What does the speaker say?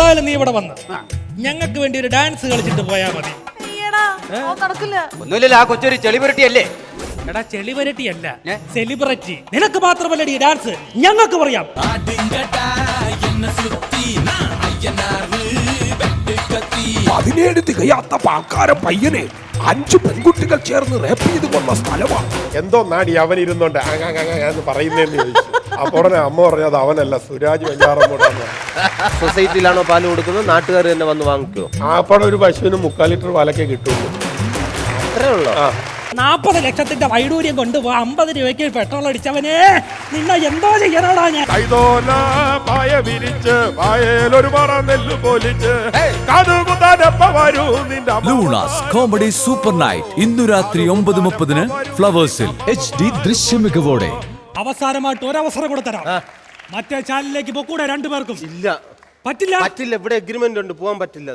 എന്തായാലും നീ ഇവിടെ വന്ന് ഞങ്ങൾക്ക് വേണ്ടി ഒരു ഡാൻസ് കളിച്ചിട്ട് പോയാ മതി. നടക്കില്ല. ഒന്നുമില്ലല്ലോ, ആ കൊച്ചൊരു ചെളിപുരട്ടി അല്ലേ? എടാ ചെളിവരട്ടി അല്ല, സെലിബ്രിറ്റി. നിനക്ക് മാത്രമല്ല ഈ ഡാൻസ്, ഞങ്ങൾക്ക് പറയാം. പതിനേഴ് തികയാത്ത പാക്കാര പയ്യനെ 5 പെൺകുട്ടികൾ ചേർന്ന് റേപ്പ് ചെയ്ത് കൊന്ന സ്ഥലമാണ്. എന്തോ നാടി അവൻ ഇരുന്നോണ്ട് എന്ന് പറയുന്നതെന്ന് ചോദിച്ചു. അപ്പൊ ഉടനെ അമ്മ പറഞ്ഞത് അവനല്ല, സുരാജ് വെഞ്ഞാറമ്മൂടാന്ന്. സൊസൈറ്റിയിലാണോ പാല് കൊടുക്കുന്നത്? നാട്ടുകാർ തന്നെ വന്ന് വാങ്ങിക്കോ? ആപ്പടെ ഒരു പശുവിന് 3/4 ലിറ്റർ പാലൊക്കെ കിട്ടുള്ളൂ. അത്രേ ഉള്ളൂ. 40 ലക്ഷത്തിന്റെ വൈഡൂര്യം കൊണ്ടുപോ 50 രൂപയ്ക്ക് പെട്രോൾ അടിച്ചവനെ നിന്നെ എന്തോ ചെയ്യാനാടാ ഞാൻ. പായ വിരിച്ച് പായലൊരു പറ നെല്ല് പോലിച്ച് ലൂണാസ് കോമഡി സൂപ്പർ നൈറ്റ് ഇന്നു രാത്രി 9:30 ഫ്ലവേഴ്സിൽ HD ദൃശ്യമികവോടെ. അവസാനമായിട്ട് ഒരവസരം കൂടെ തരാം. മറ്റേ ചാനലിലേക്ക് പൊക്കൂടെ 2 പേർക്കും. ഇല്ല, പറ്റില്ല. പറ്റില്ല. ഇവിടെ എഗ്രിമെന്റ് ഉണ്ട്, പോകാൻ പറ്റില്ല.